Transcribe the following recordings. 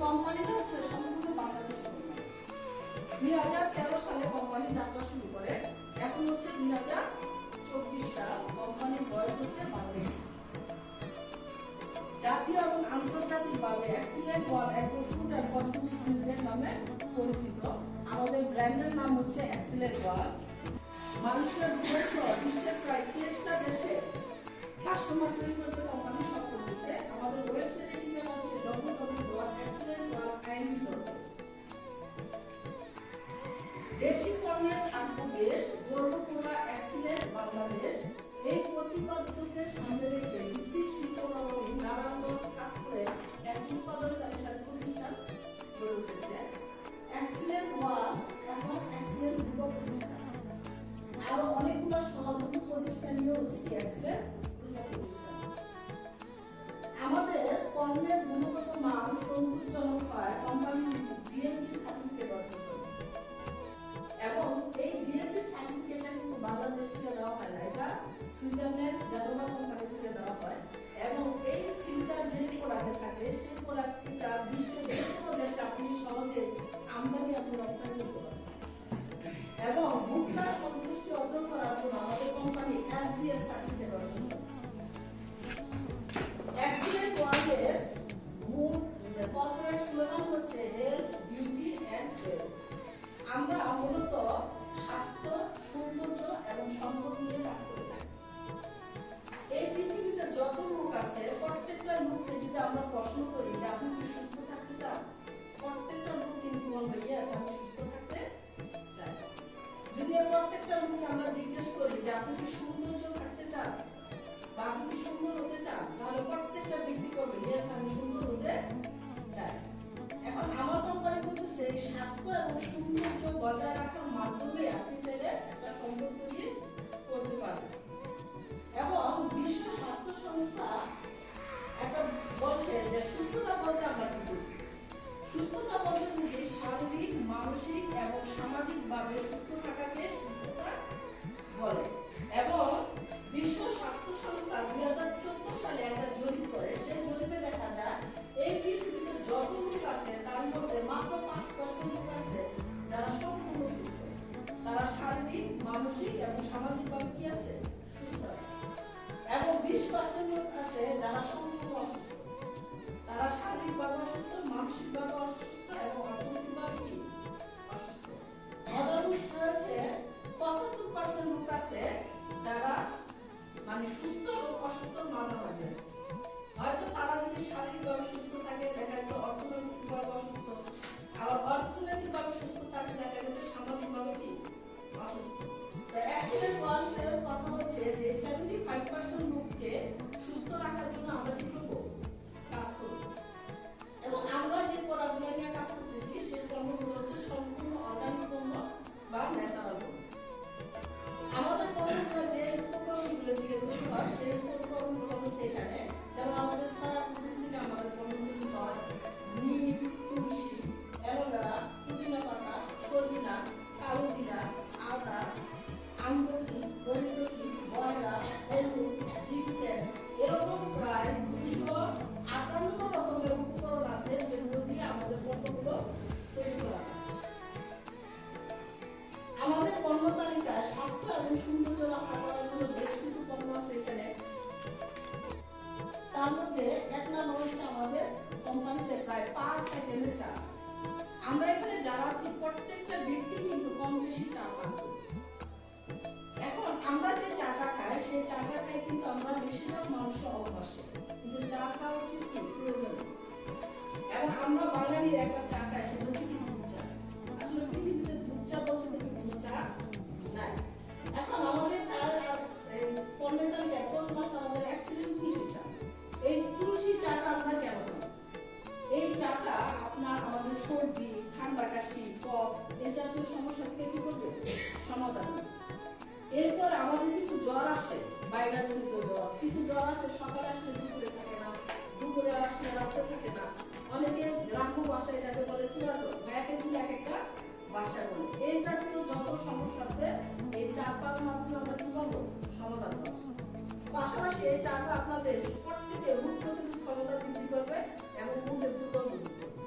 কোম্পানিটা হচ্ছে সম্পূর্ণ বাংলাদেশি কোম্পানি। 2013 সালে কোম্পানি যাত্রা শুরু করে, এখন হচ্ছে 2024 সাল। কোম্পানির বয়স হচ্ছে বাংলাদেশ। জাতীয় এবং আন্তর্জাতিকভাবে excellent one agro food and cosmetics limited নামে পরিচিত। আমাদের ব্র্যান্ডের নাম হচ্ছে এক্সিলেন্ট ওয়ান। মানুষের বিশ্বের প্রায় 30টা দেশে কাস্টমার তৈরি করতে কোম্পানি সফল হয়েছে। আমাদের ওয়েবসাইটের ঠিকানা হচ্ছে www.excellent1ind.com। দেশি পণ্যের থাকবো বেশ, গর্ব করা এক্সিলেন্ট বাংলাদেশ। এই প্রতিপাদ্যকে সামনে রেখে ভিত্তিক শিল্পনগরী নারায়ণগঞ্জ কাজ করে এক উৎপাদনকারী প্রতিষ্ঠান গড়ে উঠেছে। এক্সিলেন্ট ওয়ান এখন এক্সিলেন্ট গ্রুপ প্রতিষ্ঠান। আরো অনেকগুলো সহযোগী প্রতিষ্ঠান নিয়ে হচ্ছে কি এক্সিলেন্ট গ্রুপ প্রতিষ্ঠান। আমাদের পণ্যের গুণগত মান সন্তোষজনক হয় কোম্পানি জিএমপি সার্টিফিকেট অর্জন করে, এবং এই জিএমপি সার্টিফিকেটটা কিন্তু বাংলাদেশ থেকে দেওয়া হয় না, এটা সুইজারল্যান্ড জেনোভা কোম্পানি থেকে দেওয়া হয়। এবং এই সিলটা যে প্রোডাক্টে থাকে সেই প্রোডাক্টটা বিশ্বের যে কোনো দেশে আপনি সহজে আমদানি আপনি রপ্তানি করতে পারেন। এবং ভোক্তা সন্তুষ্টি অর্জন করার জন্য আমাদের কোম্পানি এসজিএস সার্টিফিকেট অর্জন করে। এক্সিলেন্ট ওয়ার্ল্ডের মূল কর্পোরেট স্লোগান হচ্ছে হেলথ, বিউটি এন্ড ওয়েলথ। আমরা মূলত স্বাস্থ্য, সৌন্দর্য এবং সম্পদ নিয়ে কাজ করে থাকি। এই পৃথিবীতে যত লোক আছে, প্রত্যেকটা লোককে যদি আমরা প্রশ্ন করি যে আপনি কি সুস্থ থাকতে চান, প্রত্যেকটা লোক কিন্তু বলবে ইয়েস, আমি সুস্থ থাকতে চাই। যদি প্রত্যেকটা লোককে আমরা জিজ্ঞেস করি যে আপনি কি সৌন্দর্য থাকতে চান বা আপনি কি সুন্দর হতে চান, তাহলে প্রত্যেকটা ব্যক্তি করবে ইয়েস, আমি সুন্দর হতে চাই। এখন আমার কোম্পানি বলতেছে স্বাস্থ্য এবং সৌন্দর্য বজায় রাখার মাধ্যমে আপনি চাইলে একটা সম্পদ তৈরি করতে পারবেন। এবং বিশ্ব স্বাস্থ্য সংস্থা একটা বলছে যে সুস্থতা বলতে আমরা কি বুঝি? সুস্থতা বলতে বুঝি শারীরিক, মানসিক এবং সামাজিকভাবে সুস্থ থাকাকে সুস্থতা বলে। এবং বিশ্ব স্বাস্থ্য সংস্থা 2014 সালে একটা জরিপ করে, সেই জরিপে দেখা যায় এই পৃথিবীতে যত লোক আছে তার মধ্যে মাত্র 5% লোক আছে যারা সম্পূর্ণ সুস্থ। তারা শারীরিক, মানসিক এবং সামাজিকভাবে কি আছে? সুস্থ আছে। এবং 20% লোক আছে যারা সম্পূর্ণ অসুস্থ। তারা শারীরিকভাবে অসুস্থ, মানসিকভাবে অসুস্থ এবং অর্থনৈতিকভাবে কি অসুস্থ। মজার বিষয় হচ্ছে 75% লোক আছে যারা মানে সুস্থ এবং অসুস্থর মাঝামাঝি আছে। হয়তো তারা যদি শারীরিকভাবে সুস্থ থাকে, দেখা যাচ্ছে অর্থনৈতিকভাবে অসুস্থ, আবার অর্থনৈতিকভাবে সুস্থ থাকে, দেখা গেছে সামাজিকভাবে কি অসুস্থ। তো এক্সিলেন্ট ওয়ার্ল্ডের কথা হচ্ছে যে 75% লোককে সুস্থ রাখার জন্য আমরা কি করব? কাজ করব। এবং আমরা যে প্রোডাক্টগুলো নিয়ে কাজ করতেছি সেই পণ্যগুলো হচ্ছে সম্পূর্ণ অর্গানিক পণ্য বা ন্যাচারাল পণ্য। আমাদের পণ্যগুলো যে উপকরণগুলো দিয়ে তৈরি হয় সেই উপকরণগুলো হচ্ছে এখানে, যেমন আমাদের ছায়াপত্র থেকে আমাদের পণ্য তৈরি হয় নিম, তুলসী, অ্যালোভেরা, পুদিনা পাতা, সজিনা, কালো জিরা, আদা, আমলকি, হরিতকি, বয়রা, হলুদ, জিপসেম, এরকম প্রায় 258 রকমের উপকরণ আছে যেগুলো দিয়ে আমাদের পণ্যগুলো তৈরি করা হয়। আমাদের পণ্য তালিকায় স্বাস্থ্য এবং সৌন্দর্য রক্ষা করার জন্য বেশ কিছু পণ্য আছে এখানে। তার মধ্যে এক নম্বর হচ্ছে আমাদের কোম্পানিতে প্রায় 5 আইটেমের চা। আমরা এখানে যারা আছি প্রত্যেকটা ব্যক্তি কিন্তু কম বেশি চা পান করি। এখন আমরা যে চাটা খাই সেই চাটা খাই কিন্তু আমরা বেশিরভাগ মানুষের অভ্যাসে যে চা খাওয়া উচিত কি প্রয়োজন। এবং আমরা বাঙালির একটা চা খাই, সেটা হচ্ছে কি দুধ চা। আসলে পৃথিবীতে দুধ চা বলতে কোনো চা নাই। এখন আমাদের চা পণ্যের তালিকায় প্রথম আছে আমাদের এক্সিলেন্ট তুলসী চা। এই তুলসী চাটা আমরা কেন খাই? এই চাটা আপনার আমাদের সর্দি, ঠান্ডা, কাশি, কফ এই জাতীয় সমস্যা থেকে কি করবে? সমাধান। এরপর আমাদের কিছু জ্বর আসে, ভাইরাসজনিত জ্বর। কিছু জ্বর আসে সকালে আসলে দুপুরে থাকে না, দুপুরে আসলে রাতে থাকে না। অনেকে গ্রাম্য ভাষায় যাকে বলে চূড়া জ্বর, একে দিন এক একটা ভাষায় বলে। এই জাতীয় যত সমস্যা আছে এই চা পাওয়ার মাধ্যমে আমরা কি পাবো? সমাধান পাবো। পাশাপাশি এই চাটা আপনাদের প্রত্যেকের রোগ প্রতিরোধ ক্ষমতা বৃদ্ধি করবে এবং মুখের দুর্গন্ধ দূর করবে।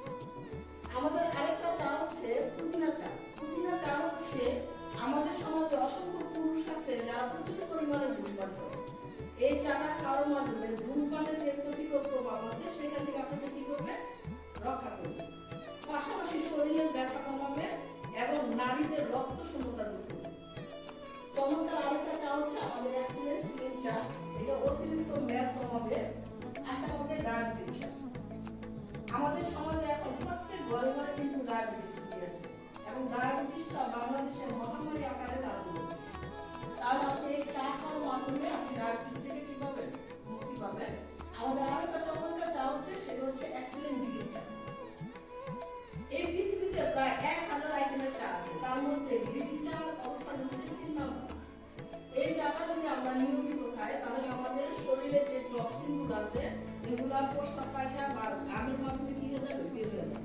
প্রচুর পরিমাণে ধূমপান করে। এই চাটা খাওয়ার মাধ্যমে ধূমপানের যে ক্ষতিকর প্রভাব আছে সেখান থেকে আপনাকে কি করবে, রক্ষা করবে। পাশাপাশি শরীরের ব্যথা কমাবে এবং নারীদের রক্ত শূন্যতা দূর করবে। চমৎকার আরেকটা চা হচ্ছে আমাদের এক্সিলেন্ট স্লিম চা। এটা অতিরিক্ত মেদ কমাবে। আচ্ছা, আমাদের ডায়াবেটিস, আমাদের সমাজে এখন প্রত্যেক ঘরে ঘরে কিন্তু ডায়াবেটিস আছে এবং ডায়াবেটিসটা বাংলাদেশের মহামারী আকারে ধারণ করছে। তাহলে আপনি এই চা খাওয়ার মাধ্যমে আপনি ডায়াবেটিস থেকে কি পাবেন, মুক্তি পাবেন। আমাদের আরেকটা চমৎকার চা হচ্ছে, সেটা হচ্ছে এক্সিলেন্ট গ্রিন চা। এই পৃথিবীতে প্রায় 1000 আইটেমের চা আছে, তার মধ্যে গ্রিন চার অবস্থান হচ্ছে 3 নম্বর। এই চাটা যদি আমরা নিয়মিত খাই তাহলে আমাদের শরীরে যে টক্সিনগুলো আছে এগুলা প্রস্রাব পায়খানা বা ঘামের মাধ্যমে কি হয়ে যাবে, বের হয়ে যাবে।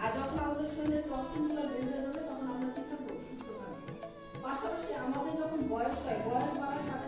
আর যখন আমাদের শরীরে টক্সিনগুলো বের হয়ে যাবে তখন আমরা কি থাকবো, সুস্থ থাকবো। পাশাপাশি আমাদের যখন বয়স হয়, বয়স বাড়ার সাথে